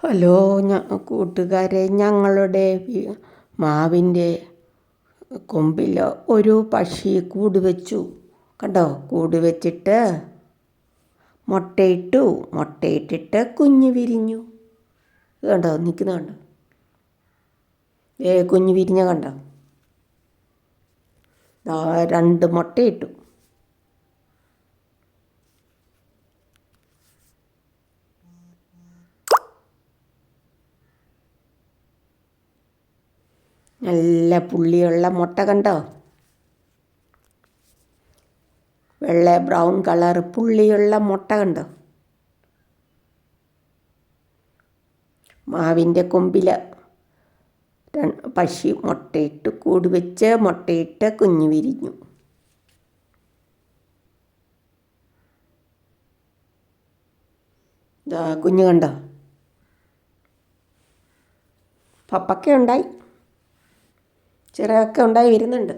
Hello കൂട്ടുകാരെ, ഞങ്ങളുടെ മാവിൻ്റെ കൊമ്പിൽ ഒരു പക്ഷി കൂട് വെച്ചു. കണ്ടോ? കൂട് വെച്ചിട്ട് മുട്ടയിട്ടിട്ട് കുഞ്ഞ് വിരിഞ്ഞു. കണ്ടോ? നിൽക്കുന്ന കണ്ടോ? കുഞ്ഞ് വിരിഞ്ഞ കണ്ടോ? 2 മുട്ടയിട്ടു. നല്ല പുള്ളിയുള്ള മുട്ട കണ്ടോ? വെള്ള ബ്രൗൺ കളർ പുള്ളിയുള്ള മുട്ട കണ്ടോ? മാവിൻ്റെ കൊമ്പിൽ പക്ഷി മുട്ടയിട്ട് കൂട് വെച്ച് മുട്ടയിട്ട് കുഞ്ഞ് വിരിഞ്ഞു. കുഞ്ഞ് കണ്ടോ? പപ്പക്ക ഉണ്ടായി, ചിറകൊക്കെ ഉണ്ടായി വരുന്നുണ്ട്.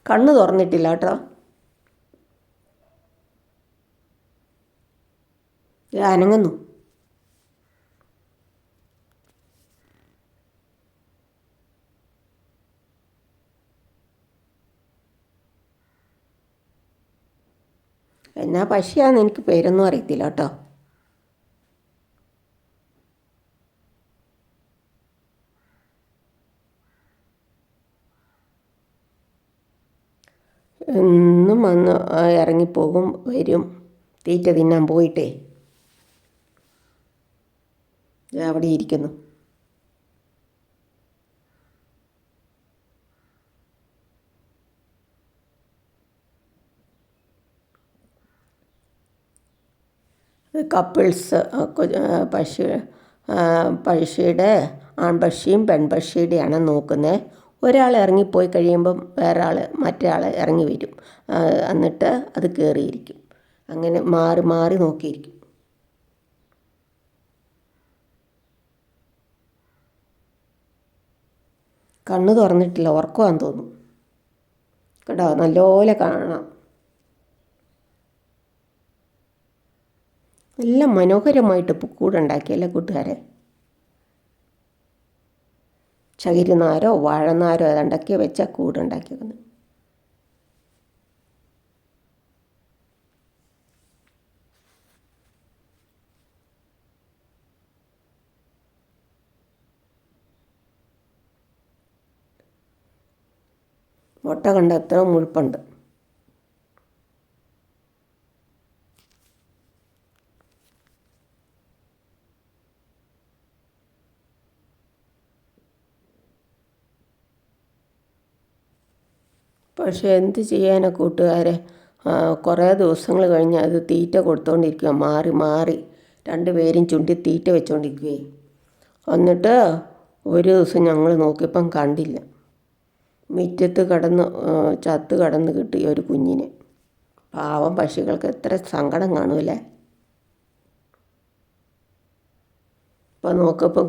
കണ്ണ് തുറന്നിട്ടില്ല കേട്ടോ. അനങ്ങുന്നു. എന്നാ പക്ഷിയാന്ന് എനിക്ക് പേരൊന്നും അറിയത്തില്ല കേട്ടോ. എന്നും വന്ന് ഇറങ്ങിപ്പോകും, വരും. തീറ്റ തിന്നാൻ പോയിട്ടേ അവിടെ ഇരിക്കുന്നു. കപ്പിൾസ് പക്ഷിയുടെ ആൺപക്ഷിയും പെൺപക്ഷിയുടെയാണ് നോക്കുന്നത്. ഒരാൾ ഇറങ്ങിപ്പോയി കഴിയുമ്പം മറ്റേ ആൾ ഇറങ്ങി വരും. എന്നിട്ട് അത് കയറിയിരിക്കും. അങ്ങനെ മാറി മാറി നോക്കിയിരിക്കും. കണ്ണ് തുറന്നിട്ടില്ല, ഉറക്കമാണെന്ന് തോന്നും കേട്ടോ. നല്ലപോലെ കാണാം. നല്ല മനോഹരമായിട്ട് കൂടുണ്ടാക്കിയല്ലേ കൂട്ടുകാരെ. ചകിരിനാരോ വാഴനാരോ ഏതാണ്ടൊക്കെ വെച്ചാൽ കൂടുണ്ടാക്കിയത്. മുട്ട കണ്ട എത്ര മുഴുപ്പുണ്ട്. പക്ഷേ എന്ത് ചെയ്യാനാ കൂട്ടുകാരെ, കുറേ ദിവസങ്ങൾ കഴിഞ്ഞ് അത് തീറ്റ കൊടുത്തുകൊണ്ടിരിക്കുക. മാറി മാറി 2 പേരും ചുണ്ടി തീറ്റ വെച്ചുകൊണ്ടിരിക്കുകയും. എന്നിട്ട് ഒരു ദിവസം ഞങ്ങൾ നോക്കിയപ്പം കണ്ടില്ല. മുറ്റത്ത് ചത്ത് കിടന്ന് കിട്ടിയ ഒരു കുഞ്ഞിനെ. പാവം പക്ഷികൾക്ക് എത്ര സങ്കടം കാണുമല്ലേ. ഇപ്പം നോക്കിയപ്പം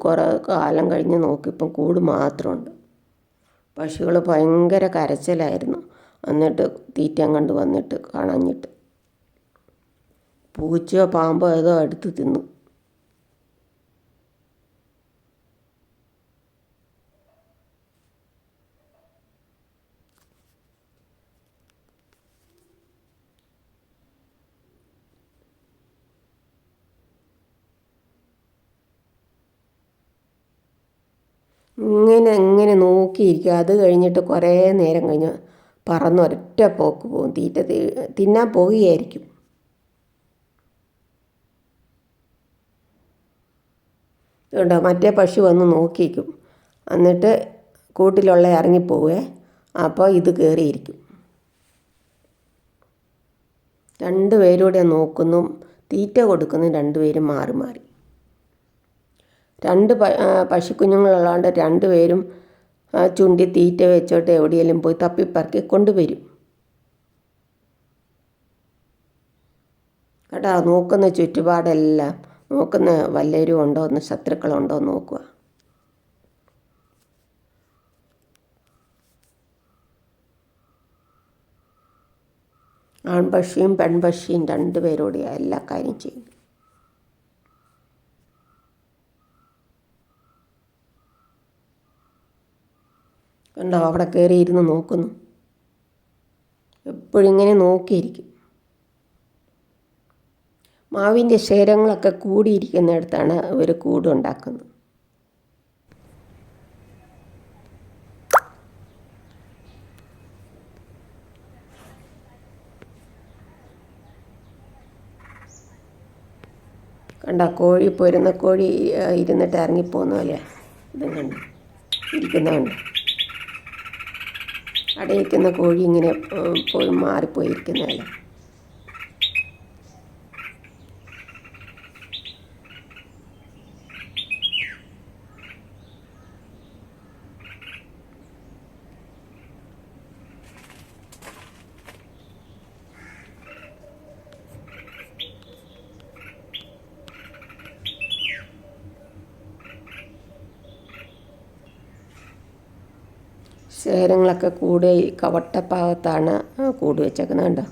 കുറേ കാലം കഴിഞ്ഞ് നോക്കിയപ്പം കൂട് മാത്രമുണ്ട്. പക്ഷികൾ ഭയങ്കര കരച്ചിലായിരുന്നു. എന്നിട്ട് തീറ്റ കണ്ട് വന്നിട്ട് കാണാഞ്ഞിട്ട് പൂച്ചയോ പാമ്പോ ഏതോ എടുത്ത് തിന്നു. ഇങ്ങനെ നോക്കിയിരിക്കുക. അത് കഴിഞ്ഞിട്ട് കുറേ നേരം കഴിഞ്ഞ് പറന്ന് ഒരൊറ്റ പോക്ക് പോകും. തീറ്റ തിന്നാൻ പോവുകയായിരിക്കും. ഇതുകൊണ്ടോ, മറ്റേ പക്ഷി വന്ന് നോക്കിയിരിക്കും. എന്നിട്ട് കൂട്ടിലുള്ള ഇറങ്ങിപ്പോവേ. അപ്പോൾ ഇത് കയറിയിരിക്കും. 2 പേരൂടെ നോക്കുന്നു, തീറ്റ കൊടുക്കുന്നു. 2 പേരും മാറി മാറി. 2 പശുക്കുഞ്ഞുങ്ങളുള്ളതുകൊണ്ട് 2 പേരും ചുണ്ടി തീറ്റ വെച്ചോട്ട് എവിടെയെങ്കിലും പോയി തപ്പിപ്പറക്കി കൊണ്ടുവരും കേട്ടോ. നോക്കുന്ന ചുറ്റുപാടെല്ലാം നോക്കുന്ന വല്ലവരും ഉണ്ടോ എന്ന്, ശത്രുക്കളുണ്ടോ എന്ന് നോക്കുക. ആൺപക്ഷിയും പെൺപക്ഷിയും 2 പേരോടെയാണ് എല്ലാ കാര്യം ചെയ്യും. കണ്ടോ അവിടെ കയറി ഇരുന്ന് നോക്കുന്നു. എപ്പോഴും ഇങ്ങനെ നോക്കിയിരിക്കും. മാവിൻ്റെ ശേരങ്ങളൊക്കെ കൂടിയിരിക്കുന്നിടത്താണ് ഒരു കൂടുണ്ടാക്കുന്നത്. കണ്ട കോഴി പൊരുന്ന കോഴി ഇരുന്നിട്ട് ഇറങ്ങിപ്പോകുന്ന പോലെ ഇതും കണ്ട് ഇരിക്കുന്നതുണ്ട്. അടയിരിക്കുന്ന കോഴി ഇങ്ങനെ പോയി മാറിപ്പോയിരിക്കുന്ന പോലെ. ശേരങ്ങളൊക്കെ കൂടെ ഈ കവട്ടഭാഗത്താണ് കൂട് വെച്ചേക്കുന്നത്. കണ്ടോ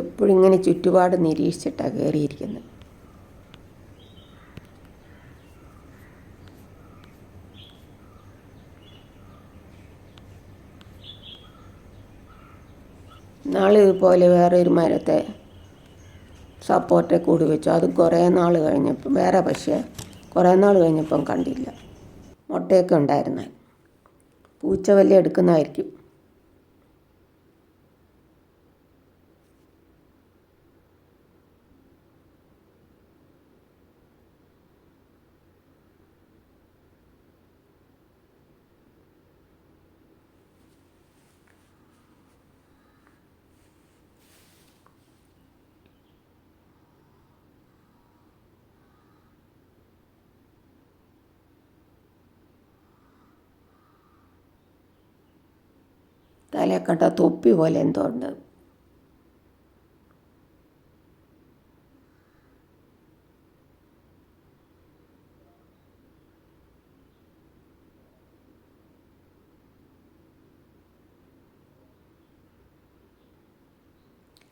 എപ്പോഴും ഇങ്ങനെ ചുറ്റുപാട് നിരീക്ഷിച്ചിട്ടാണ് കയറിയിരിക്കുന്നത്. നാളെ ഇതുപോലെ വേറൊരു മരത്തെ സപ്പോർട്ടേ കൂടി വെച്ചു. അത് കുറേ നാൾ കഴിഞ്ഞപ്പം പക്ഷേ കുറേ നാൾ കഴിഞ്ഞപ്പം കണ്ടില്ല. മുട്ടയൊക്കെ ഉണ്ടായിരുന്ന പൂച്ച വല്ല എടുക്കുന്നതായിരിക്കും. തലക്കട്ട തൊപ്പി പോലെ എന്തോ ഉണ്ട്.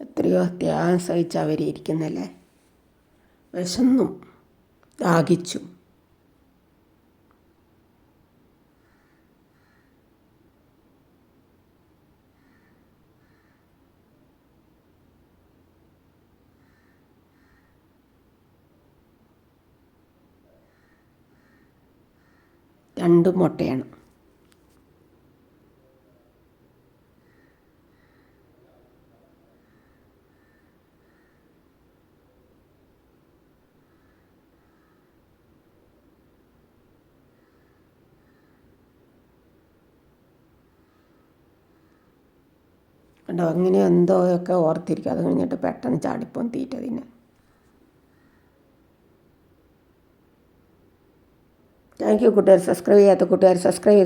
എത്രയോ ത്യാഗം സഹിച്ച് അവരിയ്ക്കുന്നല്ലേ. വിശന്നും ദാഹിച്ചും. രണ്ട് മുട്ടയാണ്. കണ്ടോ അങ്ങനെ എന്തോയൊക്കെ ഓർത്തിരിക്കും. അത് കഴിഞ്ഞിട്ട് പെട്ടെന്ന് ചാടിപ്പോൻ തീറ്റ തിന്നെ. താങ്ക് യു കൂട്ടുകാർ. സബ്സ്ക്രൈബ് ചെയ്യാത്ത കൂട്ടുകാർ സബ്സ്ക്രൈബ്